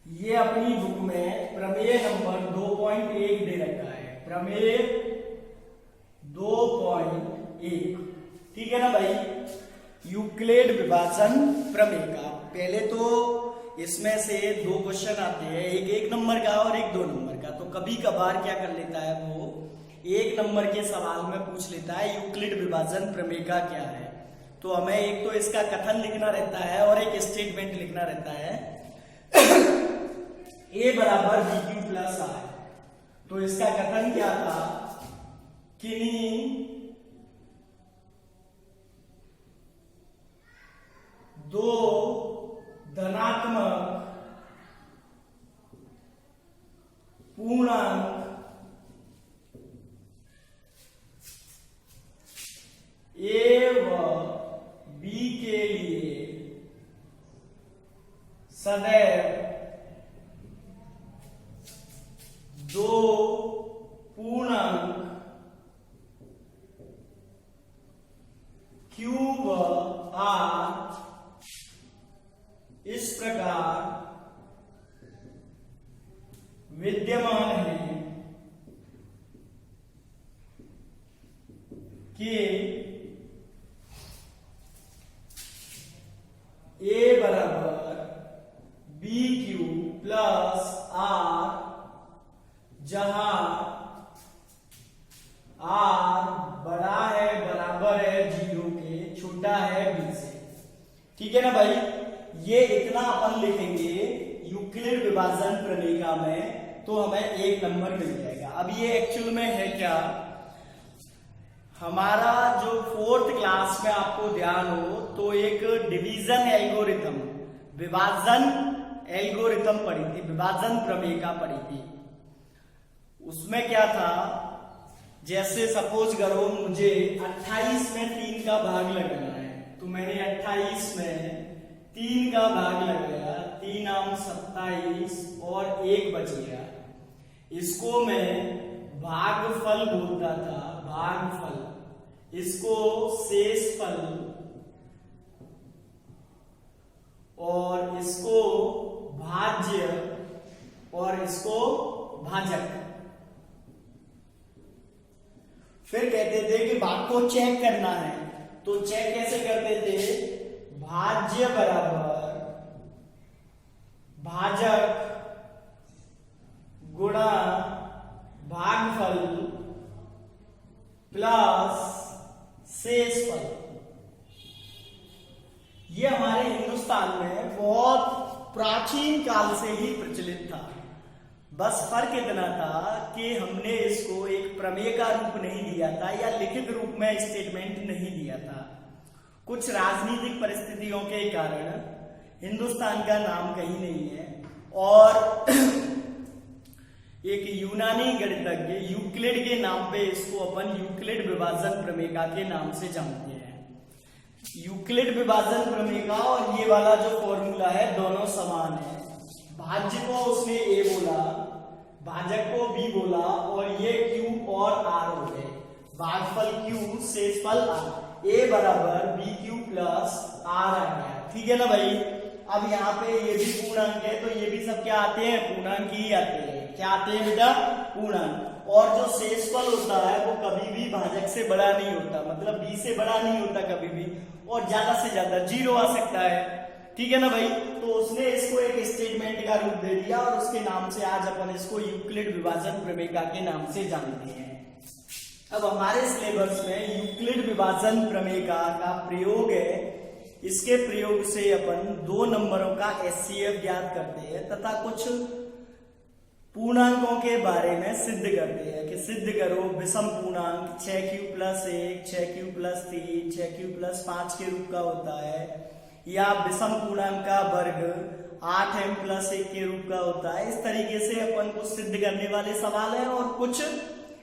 ये अपनी बुक में प्रमेय नंबर 2.1 दे रखा है, प्रमेय 2.1। ठीक है ना भाई। यूक्लिड विभाजन प्रमेय का पहले तो इसमें से दो क्वेश्चन आते हैं, एक 1 नंबर का और एक 2 नंबर का। तो कभी कभार क्या कर लेता है वो 1 नंबर के सवाल में पूछ लेता है यूक्लिड विभाजन प्रमेय का क्या है। तो हमें एक तो इसका कथन लिखना रहता है और एक स्टेटमेंट लिखना रहता है। A बराबर बी क्यू प्लस आर। तो इसका कथन क्या था, किन्हीं दो धनात्मक पूर्णांक A व B के लिए सदैव दो पूर्णांक Q व R इस प्रकार विद्यमान है कि A बराबर बी क्यू प्लस आर, जहां आर बड़ा है, बराबर है 0 के, छोटा है बी से। ठीक है ना भाई। ये इतना अपन लिखेंगे यूक्लिड विभाजन प्रमेय में तो हमें 1 नंबर मिल जाएगा। अब ये एक्चुअल में है क्या, हमारा जो 4th क्लास में आपको ध्यान हो तो एक डिवीजन एल्गोरिथम, विभाजन एल्गोरिथम पढ़ी थी, विभाजन प्रमेय का पढ़ी थी। उसमें क्या था, जैसे सपोज करो मुझे 28 में 3 का भाग लगाना है, तो मैंने 28 में 3 का भाग लगाया, 3 आम 27 और 1 बच गया। इसको मैं भागफल बोलता था, भागफल। इसको शेषफल और इसको भाज्य और इसको भाजक। फिर कहते थे कि भाग को चेक करना है, तो चेक कैसे करते थे, भाज्य बराबर भाजक गुणा भागफल प्लस शेषफल। ये हमारे हिंदुस्तान में बहुत प्राचीन काल से ही प्रचलित था। बस फर्क इतना था कि हमने इसको एक प्रमेय का रूप नहीं दिया था या लिखित रूप में स्टेटमेंट नहीं दिया था। कुछ राजनीतिक परिस्थितियों के कारण हिंदुस्तान का नाम कहीं नहीं है और एक यूनानी गणितज्ञ यूक्लिड के नाम पे इसको अपन यूक्लिड विभाजन प्रमेय के नाम से जानते हैं। यूक्लिड विभाजन प्रमेय का और ये वाला जो फॉर्मूला है दोनों समान है। भाज्य को उसने ए बोला, भाजक को बी बोला और ये क्यू और आर हो गए। भागफल क्यू, शेषफल आर। ए बराबर बी क्यू प्लस आर आ गया। ठीक है ना भाई। अब यहाँ पे ये भी पूर्णांक है तो ये भी सब क्या आते हैं, पूर्णांक ही आते हैं। क्या आते हैं बेटा, पूर्णांक। और जो शेषफल होता है वो कभी भी भाजक से बड़ा नहीं होता, मतलब बी से बड़ा नहीं होता कभी भी, और ज्यादा से ज्यादा 0 आ सकता है। ठीक है ना भाई। तो उसने इसको एक स्टेटमेंट का रूप दे दिया और उसके नाम से आज अपन इसको यूक्लिड विभाजन प्रमेय के नाम से जानते हैं। अब हमारे सिलेबस में यूक्लिड विभाजन प्रमेय का प्रयोग है। इसके प्रयोग से अपन 2 नंबरों का एचसीएफ ज्ञात करते हैं तथा कुछ पूर्णांकों के बारे में सिद्ध करते हैं कि सिद्ध करो विषम पूर्णांक 6q plus 1, 6q plus 3, 6q plus 5 के रूप का होता है, या विषम पूर्णांक का वर्ग 8m प्लस 1 के रूप का होता है। इस तरीके से अपन को सिद्ध करने वाले सवाल है और कुछ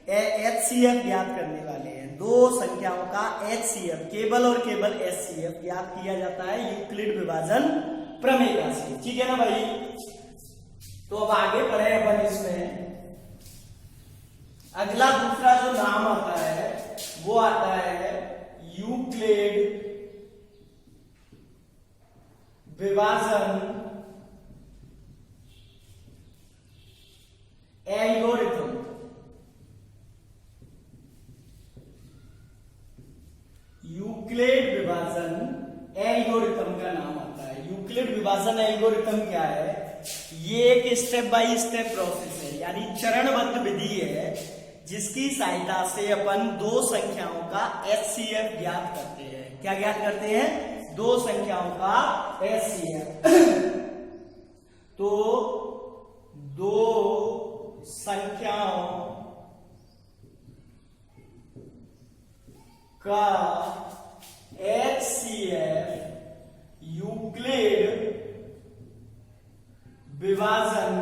एचसीएफ ज्ञात करने वाले हैं। 2 संख्याओं का एचसीएफ, केवल और केवल एचसीएफ ज्ञात किया जाता है यूक्लिड विभाजन प्रमेय से। ठीक है ना भाई। तो अब आगे बढ़े अपन इसमें। अगला दूसरा जो नाम आता है वो आता है यूक्लिड विभाजन यूक्लिड विभाजन एल्गोरिथम क्या है? ये एक स्टेप बाय स्टेप प्रोसेस है, यानी चरणबद्ध विधि है, जिसकी सहायता से अपन दो संख्याओं का एचसीएफ ज्ञात करते हैं। क्या ज्ञात करते हैं? दो संख्याओं का एचसीएफ। तो दो संख्याओं का एचसीएफ यूक्लिड विभाजन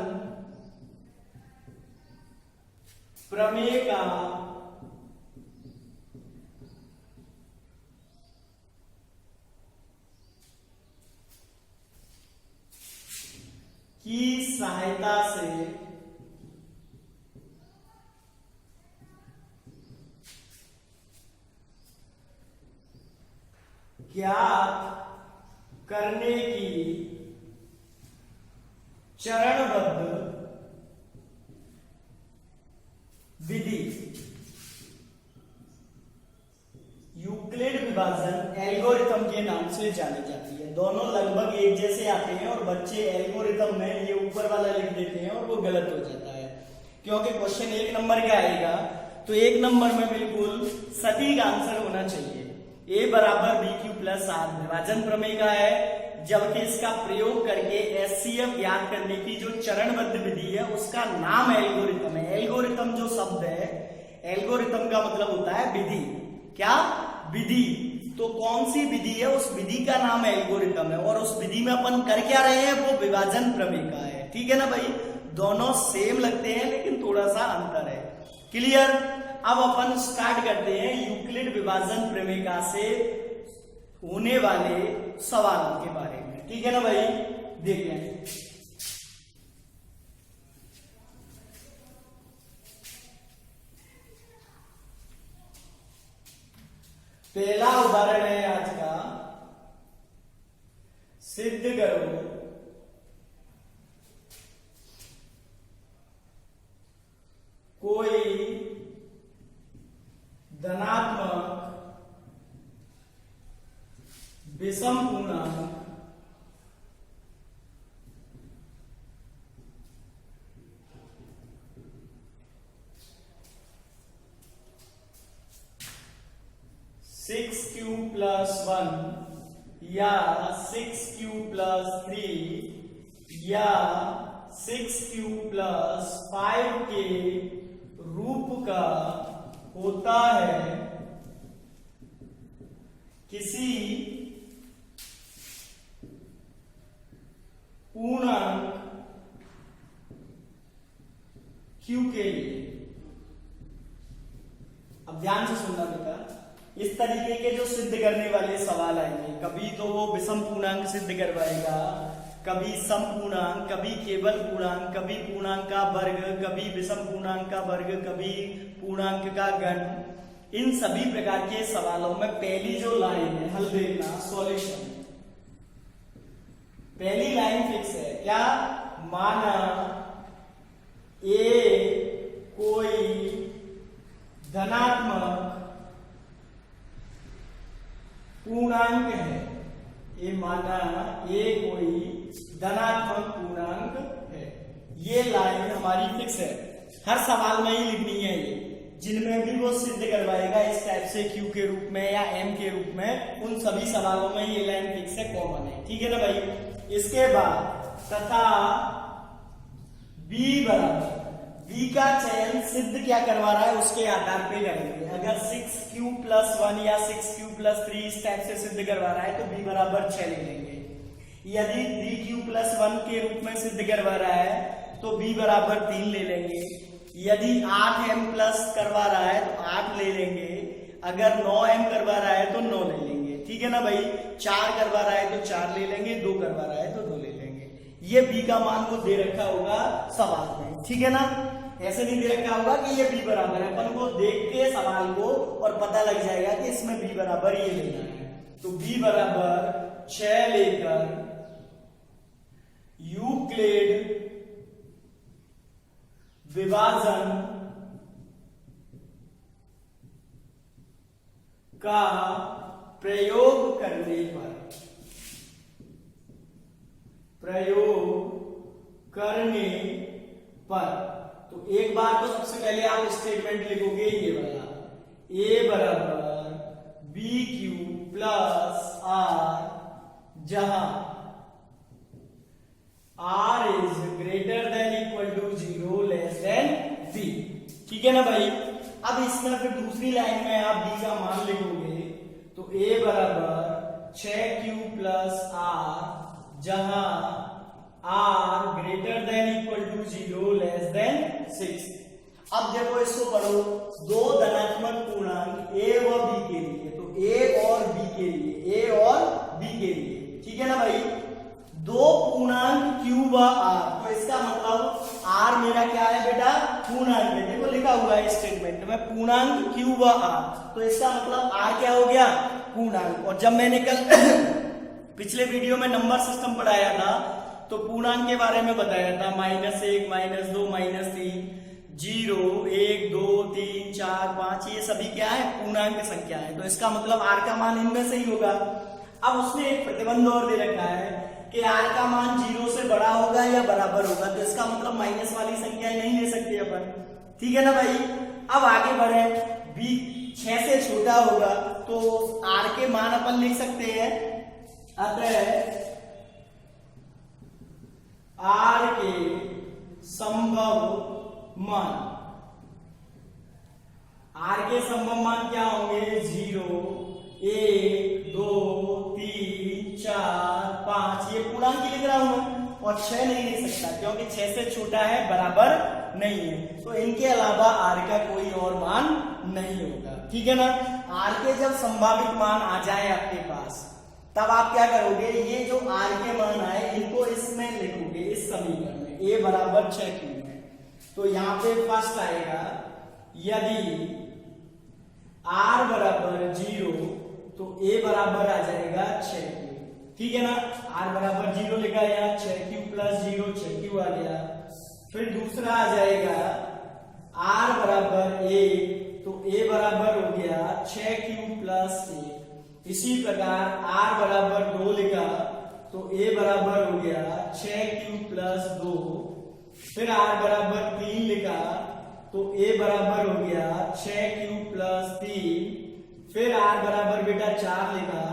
प्रमेय का की सहायता से ज्ञात करने की चरणबद्ध विधि यूक्लिड विभाजन एल्गोरिथम के नाम से जानी जाती है। दोनों लगभग एक जैसे आते हैं और बच्चे एल्गोरिथम में ये ऊपर वाला लिख देते हैं और वो गलत हो जाता है, क्योंकि क्वेश्चन एक नंबर का आएगा तो एक नंबर में बिल्कुल सटीक आंसर होना चाहिए। ए बराबर बी क्यू प्लस आर विभाजन प्रमेय का है, जबकि इसका प्रयोग करके एचसीएफ ज्ञात करने की जो चरणबद्ध विधि है उसका नाम एल्गोरिथम है। एल्गोरिथम जो शब्द है, एल्गोरिथम का मतलब होता है विधि। क्या? विधि। तो कौन सी विधि है? उस विधि का नाम एल्गोरिथम है, और उस विधि में अपन कर क्या रहे हैं? वो विभाजन प्रमेय का है। ठीक है ना भाई? दोनों सेम लगते हैं लेकिन थोड़ा सा अंतर है। क्लियर? अब अपन स्टार्ट करते हैं यूक्लिड विभाजन प्रमेय से होने वाले सवालों के बारे में। ठीक है ना भाई? देख लें। पहला उदाहरण है आज का, सिद्ध करो कोई धनात्मक विषम पूर्णांक सिक्स क्यू प्लस 1 या 6q प्लस 3 या 6q प्लस 5 के रूप का होता है किसी पूर्णांक q के लिए। अब ध्यान से सुनना बेटा, इस तरीके के जो सिद्ध करने वाले सवाल आएंगे, कभी तो वो विषम पूर्णांक सिद्ध करवाएगा, कभी सम पूर्णांक, कभी केवल पूर्णांक, कभी पूर्णांक का वर्ग, कभी विषम पूर्णांक का वर्ग, कभी पूर्णांक का गण। इन सभी प्रकार के सवालों में पहली जो लाइन है, हल देखना, सॉल्यूशन। पहली लाइन फिक्स है। क्या? माना ए कोई धनात्मक पूर्णांक है। ये माना ए कोई धनात्मक पूर्णांक है। ये लाइन हमारी फिक्स है, हर सवाल में ही लिखनी है ये। जिनमें भी वो सिद्ध करवाएगा इस टाइप से क्यू के रूप में या एम के रूप में, उन सभी सवालों में ये लाइन फिक्स है, कॉमन है। ठीक है ना भाई? इसके बाद तथा बी बराबर, बी का चयन सिद्ध क्या करवा रहा है उसके आधार पे करेंगे। अगर 6q प्लस 1 या 6q प्लस 3 इस टाइप से सिद्ध करवा रहा है तो b बराबर 6 ले लेंगे। यदि 3q प्लस 1 के रूप में सिद्ध करवा रहा है तो b बराबर 3 ले लेंगे। यदि 8m प्लस करवा रहा है तो 8 ले लेंगे। अगर 9m करवा रहा है तो 9 ले लेंगे। ठीक है ना भाई? 4 करवा रहा है तो 4 ले लेंगे, 2 करवा रहा है तो 2 ले लेंगे। ये b का मान को दे रखा होगा सवाल में। ठीक है ना? ऐसे नहीं दे रखा होगा कि ये b बराबर है, अपन को देख के सवाल को और पता लग जाएगा कि इसमें b बराबर ये लेना है। तो b बराबर 6 लेकर यूक्लिड विभाजन का प्रयोग करने पर प्रयोग करने पर, तो एक बार तो सबसे पहले आप स्टेटमेंट लिखोगे ये वाला, ए बराबर बी क्यू प्लस आर, जहां r is greater than equal to 0 less than b. ठीक है ना भाई। अब इसमें फिर दूसरी लाइन में आप बी का मान लिखोगे, तो ए बराबर 6q प्लस आर, जहां r greater than equal to 0 less than 6। अब देखो इसको पढ़ो, दो धनात्मक पूर्णांक ए व बी के लिए, तो ए और बी के लिए, ए और बी के लिए, ठीक है ना भाई। दो पूर्णांक q व r, तो इसका मतलब r मेरा क्या है बेटा, पूर्णांक है। देखो लिखा हुआ है स्टेटमेंट में पूर्णांक q व r, तो इसका मतलब r क्या हो गया, पूर्णांक। और जब मैंने कल पिछले वीडियो में नंबर सिस्टम पढ़ाया था तो पूर्णांक के बारे में बताया था, -1, -2, -3, 0, 1, 2, 3, 4, 5, ये सभी क्या है, पूर्णांक संख्या है। तो इसका मतलब r का मान इनमें से ही होगा। अब उसने एक प्रतिबंध और दे रखा है कि r का मान 0 से बड़ा होगा या बराबर होगा, तो इसका मतलब माइनस वाली संख्याएं नहीं ले सकते अपन। ठीक है ना भाई। अब आगे बढ़े, b 6 से छोटा होगा तो r के मान अपन लिख सकते हैं, अतः r के संभव मान, r के संभव मान क्या होंगे, 0, 1, 2, 3, 4, 5, ये पूर्णांक लिख रहा हूं मैं, और 6 नहीं लिख सकता क्योंकि 6 से छोटा है, बराबर नहीं है। तो इनके अलावा r का कोई और मान नहीं होगा। ठीक है ना। r के जब संभावित मान आ जाए आपके पास, तब आप क्या करोगे, ये जो r के मान आए इनको इसमें लिखोगे, इस समीकरण में, a बराबर 6q में। तो यहाँ पे फर्स्ट आएगा, यदि r बराबर 0 तो a बराबर आ जाएगा 6q। ठीक है ना। r बराबर 0 लिखा, यहाँ 6q प्लस 0, 6q आ गया। फिर दूसरा आ जाएगा r बराबर 1, तो a बराबर हो गया 6q प्लस 1। इसी प्रकार r बराबर 2 लिखा, तो a बराबर हो गया 6q प्लस 2। फिर r बराबर 3 लिखा, तो a बराबर हो गया 6q प्लस 3। फिर r बराबर बेटा 4 लिखा,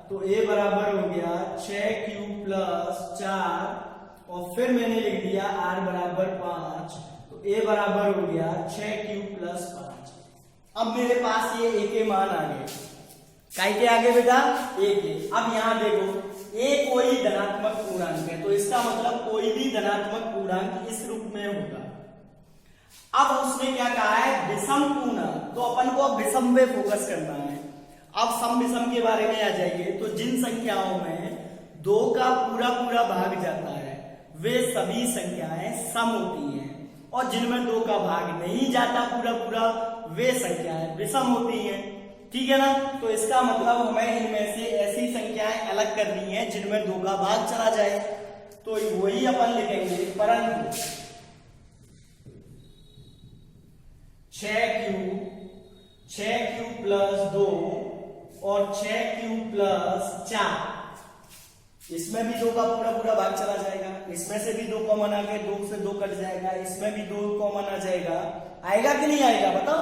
तो a बराबर हो गया 6q प्लस 4। और फिर मैंने लिख दिया r बराबर 5, तो a बराबर हो गया 6q प्लस 5। अब मेरे पास ये a के मान आ गए, काय के आगे बेटा, a के। अब यहाँ देखो, a कोई धनात्मक पूर्णांक है, तो इसका मतलब कोई भी धनात्मक पूर्णांक इस रूप में होगा। अब उसने क्या कहा है, विषम पूर्णांक, तो अपन को अब विषम पे फोकस करना है। अब सम विषम के बारे में आ जाइए, तो जिन संख्याओं में 2 का पूरा पूरा भाग जाता है वे सभी संख्याएं सम होती हैं, और जिनमें 2 का भाग नहीं जाता पूरा पूरा वे संख्याएं विषम होती हैं। ठीक है ना। तो इसका मतलब हमें इनमें से ऐसी संख्याएं अलग करनी है जिनमें 2 का भाग चला जाए, तो वही अपन लिखेंगे, परंतु 6q प्लस 2 और 6q प्लस 4, इसमें भी 2 का पूरा पूरा भाग चला जाएगा, इसमें से भी 2 कॉमन आ गए, 2 से 2 कट जाएगा, इसमें भी 2 कॉमन आ जाएगा। आएगा कि नहीं आएगा बताओ।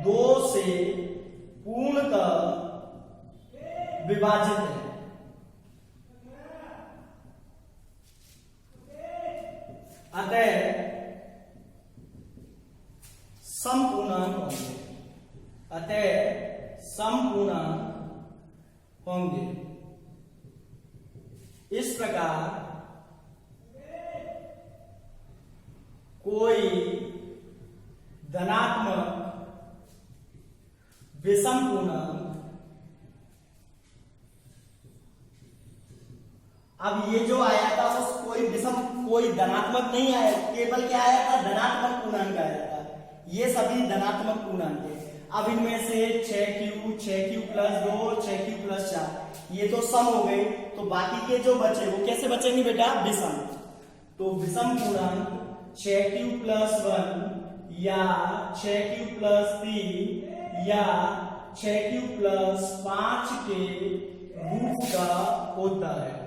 2 से पूर्णतः विभाजित है, अतः समपूर्णांक होंगे, अतः समपूर्णांक होंगे। इस प्रकार कोई धनात्मक विषम पूर्णांक, अब ये जो आया था वो कोई विषम, कोई धनात्मक नहीं आया, केवल क्या आया था, धनात्मक पूर्णांक आया था। ये सभी धनात्मक पूर्णांक है। अब इनमें से 6q प्लस 2, 6q प्लस 4, ये तो सम हो गए, तो बाकी के जो बचे वो कैसे बचेंगे बेटा, विषम। तो विषम पूर्णांक 6q प्लस 1 या 6q प्लस 3 या 6q प्लस 5 के रूप का होता है।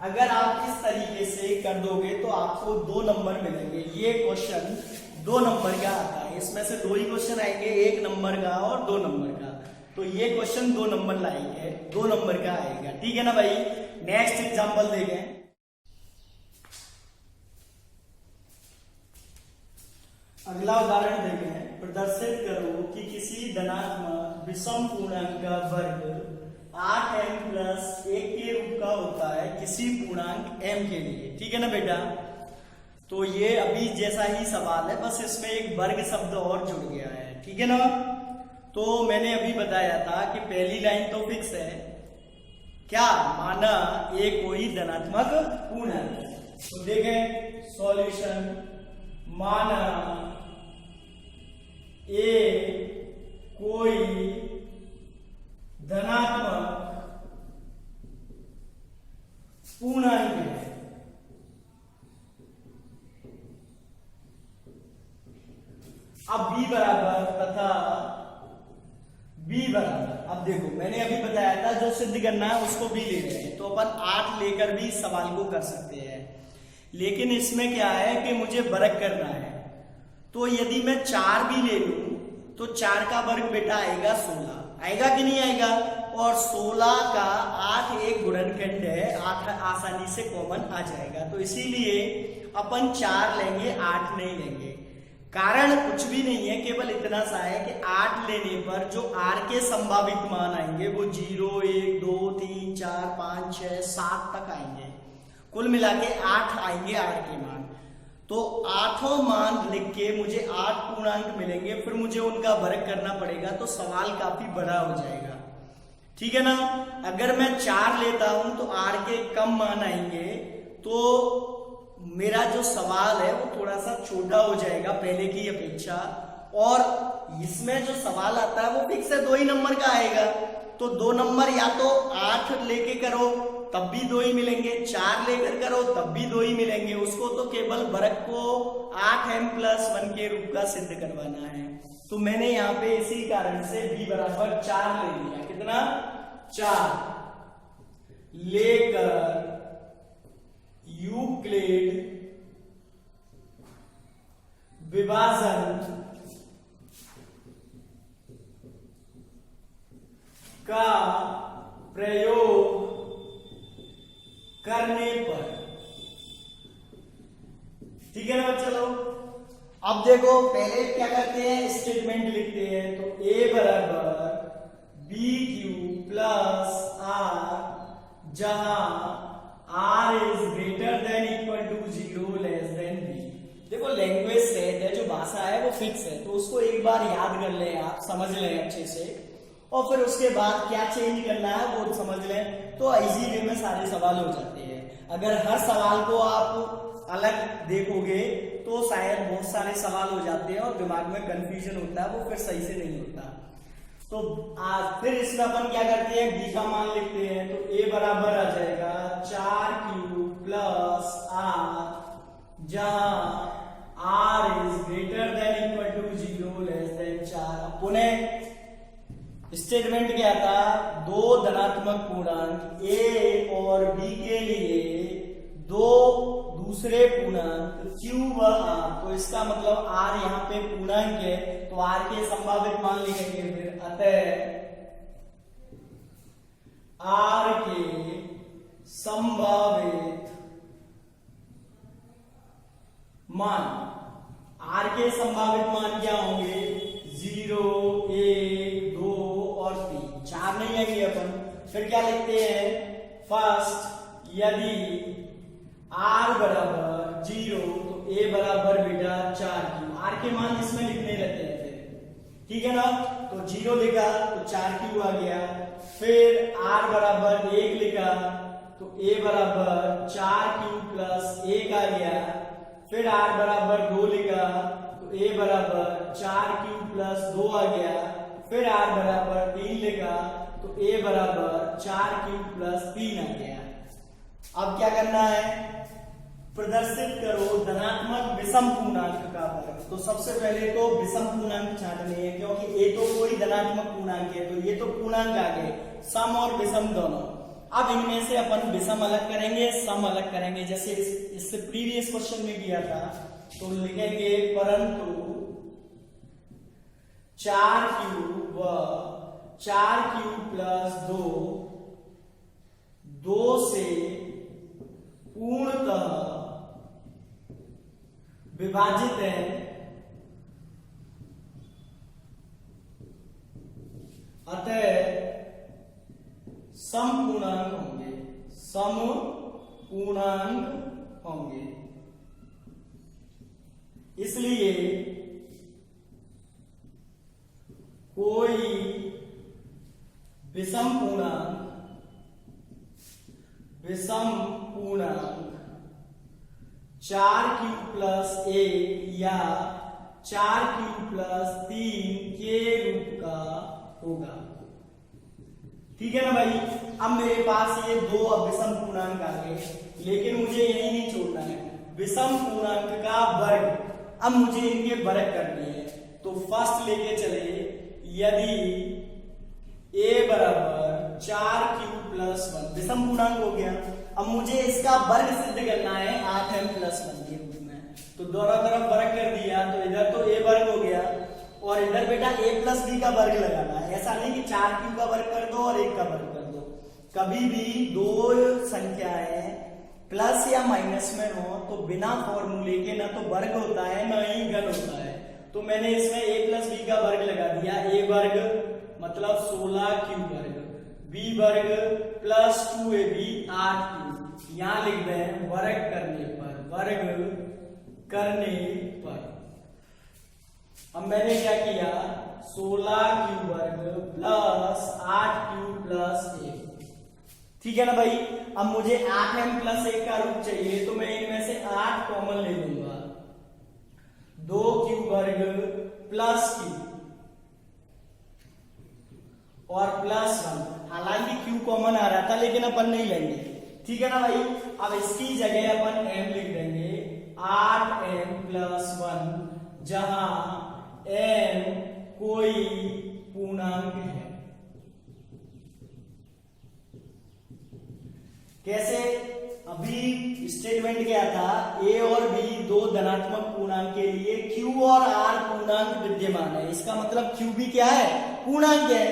अगर आप इस तरीके से कर दोगे तो आपको 2 नंबर मिलेंगे। ये क्वेश्चन 2 नंबर का आता है, इसमें से 2 ही क्वेश्चन आएंगे, 1 नंबर का और 2 नंबर का। तो ये क्वेश्चन 2 नंबर लाएंगे, 2 नंबर का आएगा, ठीक है ना भाई। नेक्स्ट एग्जांपल देखें। अगला उदाहरण देखें। प्रदर्शित करो कि किसी धनात्मक विषम पूर्णांक का वर्ग 8m + 1 के रूप का होता है किसी पूर्णांक m के लिए, ठीक है ना बेटा। तो ये अभी जैसा ही सवाल है, बस इसमें एक वर्ग शब्द और जुड़ गया है, ठीक है ना। तो मैंने अभी बताया था कि पहली लाइन तो फिक्स है, क्या माना ए कोई धनात्मक पूर्णांक है। तो देखें सॉल्यूशन, माना ए कोई धनात्मक पूर्णांक है। अब b बराबर तथा b बराबर, अब देखो मैंने अभी बताया था जो सिद्ध करना है उसको b ले रहे हैं, तो अपन 8 लेकर भी इस सवाल को कर सकते हैं। लेकिन इसमें क्या है कि मुझे वर्ग करना है, तो यदि मैं 4 भी ले लूं तो 4 का वर्ग बेटा आएगा 16, आएगा कि नहीं आएगा। और 16 का 8 एक गुणनखंड है, 8 आसानी से कॉमन आ जाएगा। तो इसीलिए अपन 4 लेंगे, 8 नहीं लेंगे। कारण कुछ भी नहीं है, केवल इतना सा है कि 8 लेने पर जो r के संभावित मान आएंगे वो 0, 1, 2, 3, 4, 5, 6, 7 तक आएंगे। कुल मिला के 8 आएंगे r के मान। तो 8 मान लिख के मुझे 8 पूर्णांक मिलेंगे, फिर मुझे उनका वर्ग करना पड़ेगा, तो सवाल काफी बड़ा हो जाएगा, ठीक है ना। अगर मैं 4 लेता हूं तो r के कम मान आएंगे, तो मेरा जो सवाल है वो थोड़ा सा छोटा हो जाएगा पहले की अपेक्षा। और इसमें जो सवाल आता है वो फिक्स है, 2 ही नंबर का आएगा। तो 2 नंबर या तो 8 लेके करो तब भी 2 ही मिलेंगे, 4 लेकर करो तब भी 2 ही मिलेंगे। उसको तो केवल वर्ग को 8m + 1 के रूप का सिद्ध करवाना है। तो मैंने यहाँ पे इसी कारण से b बराबर 4 ले लिया। कितना? 4 लेकर यूक्लिड विभाजन का प्रयोग करने पर, ठीक है ना बच्चा लोग। अब देखो पहले क्या करते हैं, स्टेटमेंट लिखते हैं। तो a बराबर BQ + R, जहां R is greater than equal to 0 less than b। देखो लैंग्वेज सेट है, जो भाषा है वो फिक्स है, तो उसको एक बार याद कर लें, आप समझ लें अच्छे से, और फिर उसके बाद क्या चेंज करना है वो समझ लें, तो इजी वे में सारे सवाल हो जाते हैं। अगर हर सवाल को आप अलग देखोगे तो शायद बहुत सारे सवाल हो जाते हैं और दिमाग में कंफ्यूजन होता है, वो फिर सही से नहीं होता। तो आज फिर इसमें अपन क्या करते हैं, b का मान लिखते हैं। तो a बराबर आ जाएगा 4q + r, जहां r is greater than equal to 0 less than 4। पुनः स्टेटमेंट क्या था, 2 धनात्मक पूर्णांक a और b के लिए 2 दूसरे पूर्णांक q व r। तो इसका मतलब r यहाँ पे पूर्णांक है, तो r के संभावित मान लिखेंगे। फिर अतः r के संभावित मान, r के संभावित मान क्या होंगे, 0, 1, 2 और 3, 4 नहीं आएंगे अपन। फिर क्या लिखते हैं, फर्स्ट यदि r बराबर 0 तो a बराबर बेटा 4q। r के मान इसमें लिखने लगते हैं फिर, ठीक है ना। तो 0 लिखा तो 4q आ गया। फिर r बराबर 1 लिखा तो a बराबर 4q + 1 आ गया। फिर r बराबर 2 लिखा तो a बराबर 4q + 2 आ गया। फिर r बराबर 3 लिखा तो a बराबर 4q + 3 आ गया। अब क्या करना है, प्रदर्शित करो धनात्मक विषम पूर्णांक का वर्ग। तो सबसे पहले तो विषम पूर्णांक छांटने हैं, क्योंकि a तो कोई धनात्मक पूर्णांक है, तो ये तो पूर्णांक आ गए, सम और विषम दोनों। अब इनमें से अपन विषम अलग करेंगे, सम अलग करेंगे, जैसे इससे प्रीवियस क्वेश्चन में किया था। तो लिखेंगे परंतु 4q व 4q प्लस 2 से पूर्णतः विभाजित है, अतः समपूर्णांक होंगे, समपूर्णांक होंगे। इसलिए कोई विषम पूर्णांक 4q प्लस 1 या 4q प्लस 3 के रूप का होगा। ठीक है ना भाई। अब मेरे पास ये दो विषम पूर्णांक आ गए, लेकिन मुझे यही नहीं छोड़ना है, विषम पूर्णांक का वर्ग। अब मुझे इनके वर्ग करने हैं। तो फर्स्ट लेके चले, यदि a बराबर 4q प्लस 1 विषम पूर्णांक हो गया। अब मुझे इसका वर्ग सिद्ध करना है 8m प्लस 1 के रूप में। तो दोनों तरफ वर्ग कर दिया, तो इधर तो a वर्ग हो गया और इधर बेटा a प्लस b का वर्ग लगाना है। ऐसा नहीं कि 4q का वर्ग कर दो और 1 का वर्ग कर दो। कभी भी दो संख्याएं प्लस या माइनस में हो तो बिना फॉर्मूले के ना तो वर्ग होता है ना ही घन होता है। तो मैंने इसमें a प्लस b का वर्ग लगा दिया। a वर्ग मतलब 16q वर्ग, b वर्ग प्लस 2ab 8q। यहां लिख दें वर्ग करने पर, वर्ग करने पर। अब मैंने क्या किया, 16q वर्ग प्लस 8q प्लस 1। ठीक है ना भाई। अब मुझे 8m प्लस 1 का रूप चाहिए, तो मैं इनमें से 8 कॉमन ले लूंगा। 2q वर्ग प्लस q और प्लस 1। हालांकि q कॉमन आ रहा था, लेकिन अपन नहीं लेंगे। ठीक है ना भाई। अब इसकी जगह अपन m लिख देंगे, 8m प्लस 1, जहां m कोई पूर्णांक है। कैसे? अभी स्टेटमेंट क्या था, a और b दो धनात्मक पूर्णांक के लिए q और r पूर्णांक विद्यमान है। इसका मतलब q भी क्या है, पूर्णांक है।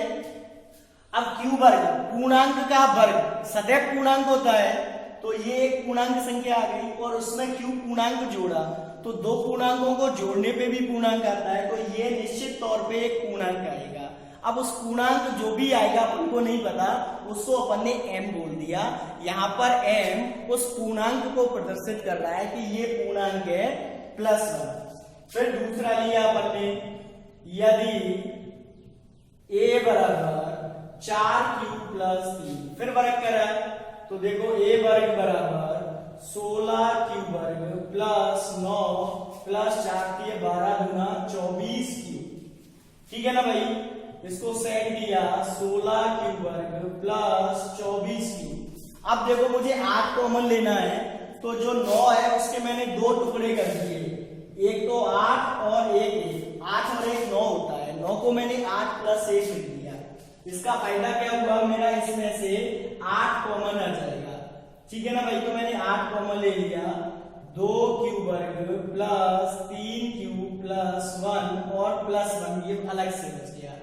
अब q वर्ग पूर्णांक का वर्ग सदैव पूर्णांक होता है, तो ये एक पूर्णांक संख्या आ गई और उसमें q पूर्णांक जोड़ा, तो दो पूर्णांकों को जोड़ने पे भी पूर्णांक आता है, तो ये निश्चित तौर पे एक पूर्णांक आएगा। अब उस पूर्णांक जो भी आएगा अपन को नहीं पता, उसको अपन ने m बोल दिया। यहाँ पर m उस पूर्णांक को प्रदर्शित कर रहा है कि ये पूर्णांक है प्लस 1। फिर दूसरा लिया अपन ने, यदि a बराबर 4q प्लस 3, फिर वर्ग करा, तो देखो a वर्ग बराबर 16q वर्ग प्लस 9 प्लस 4 के 12 गुना 24q। ठीक है ना भाई। इसको सेट किया, 16q वर्ग प्लस 24q। अब देखो मुझे 8 कॉमन लेना है, तो जो 9 है उसके मैंने दो टुकड़े कर दिए, एक तो 8 और एक 8 और 1 9 होता है। 9 को मैंने 8 प्लस 1 लिख दिया। इसका फायदा क्या हुआ मेरा, इसमें से 8 कॉमन आ जाएगा। ठीक है ना भाई। तो मैंने 8 कॉमन ले लिया, 2q वर्ग प्लस 3q प्लस 1 और प्लस 1 ये अलग से बच गया।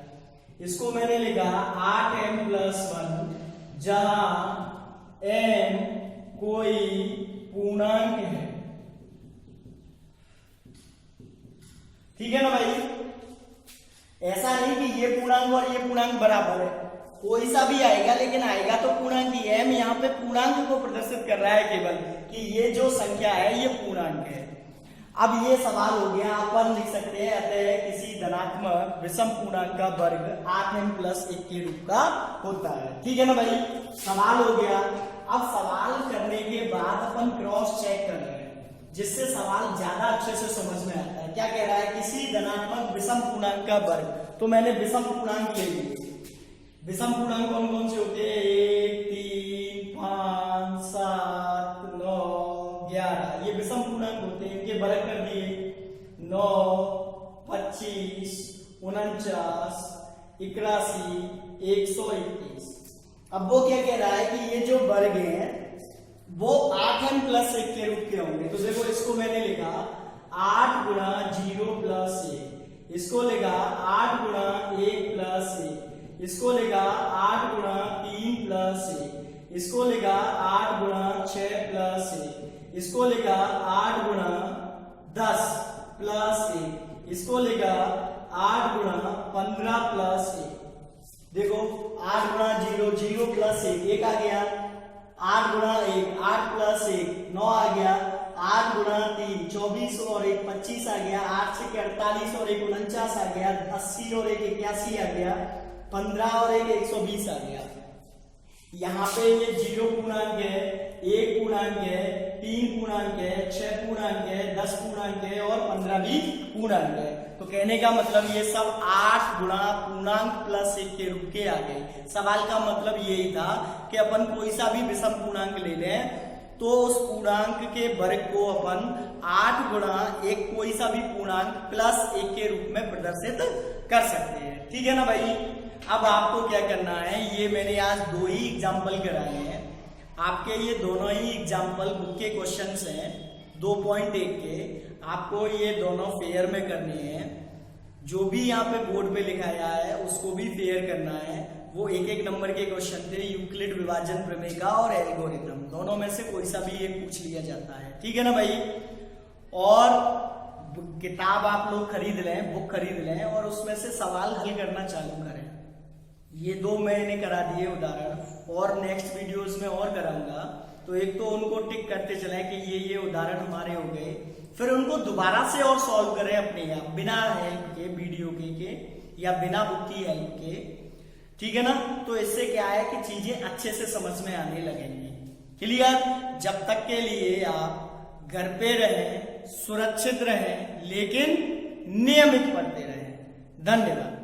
इसको मैंने लिखा 8m प्लस 1, जहां m कोई पूर्णांक है। ठीक है ना भाई। ऐसा नहीं कि ये पूर्णांक और ये पूर्णांक बराबर है, कोई सा भी आएगा, लेकिन आएगा तो पूर्णांक ही। m यहाँ पे पूर्णांक को प्रदर्शित कर रहा है केवल, कि ये जो संख्या है ये पूर्णांक है। अब ये सवाल हो गया, अपन लिख सकते हैं अतः किसी धनात्मक विषम पूर्णांक का वर्ग 8m प्लस 1 के रूप का होता है। ठीक है ना भाई। सवाल हो गया। अब सवाल करने के बाद अपन क्रॉस चेक कर रहे हैं, जिससे सवाल ज्यादा अच्छे से समझ में आता है। क्या कह रहा है, किसी धनात्मक विषम पूर्णांक का वर्ग। तो मैंने विषम पूर्णांक ले लिए। विषम पूर्णांक कौन कौन से होते हैं, 1 3 5 7 9 11, ये विषम पूर्णांक होते हैं। इनके वर्ग कर दिए, 9 25 49 81 121। अब वो क्या कह रहा है कि ये जो वर्ग है वो 8n प्लस 1 के रूप के होंगे। तो देखो इसको मैंने लिखा 8 गुणा 0 प्लस 1, इसको लिखा 8 गुणा 1 प्लस 1, इसको लिखा 8 गुणा 3 प्लस 1, इसको लिखा 8 गुणा 6 प्लस 1, इसको लिखा 8 गुणा 10 प्लस 1, इसको लिखा 8 गुणा 15 प्लस 1। देखो 8 गुणा 0 0 प्लस 1 1 आ गया, 8 गुणा 1 8 प्लस 1 9 आ गया, 8 गुणा 3 24 और 1 25 आ गया, 8 से 48 और 1 49 आ गया, 80 और 1 81 आ गया, 15 और 1 120 आ गया। यहाँ पे ये 0 पूर्णांक है, 1 पूर्णांक है, 3 पूर्णांक है, 6 पूर्णांक है, 10 पूर्णांक है और 15 भी पूर्णांक है। तो कहने का मतलब ये सब 8 गुणा पूर्णांक प्लस 1 के रूप के आ गए। सवाल का मतलब यही था कि अपन कोई सा भी विषम पूर्णांक ले लें तो उस पूर्णांक के वर्ग को अपन 8 गुणा एक कोई सा भी पूर्णांक प्लस 1 के रूप में प्रदर्शित कर सकते हैं। ठीक है ना भाई। अब आपको क्या करना है, ये मैंने आज 2 ही एग्जाम्पल कराए हैं। आपके ये दोनों ही एग्जाम्पल बुक के क्वेश्चंस हैं 2.1 के। आपको ये दोनों फेयर में करने हैं। जो भी यहाँ पे बोर्ड पे लिखाया है उसको भी फेयर करना है। वो एक एक नंबर के क्वेश्चन थे, यूक्लिड विभाजन प्रमेय का और एल्गोरिथम, दोनों में से कोई सा भी एक पूछ लिया जाता है। ठीक है ना भाई। और किताब आप लोग खरीद लें, बुक खरीद लें और उसमें से सवाल हल करना चालू करें। ये 2 मैंने करा दिए उदाहरण, और नेक्स्ट वीडियोस में और कराऊंगा। तो एक तो उनको टिक करते चले कि ये उदाहरण हमारे हो गए, फिर उनको दोबारा से और सॉल्व करें अपने आप, बिना हेल्प के, वीडियो के या बिना बुक की हेल्प के। ठीक है ना। तो इससे क्या है कि चीजें अच्छे से समझ में आने लगेंगी। क्लियर। जब तक के लिए आप घर पे रहें, सुरक्षित रहें, लेकिन नियमित पढ़ते रहें। धन्यवाद।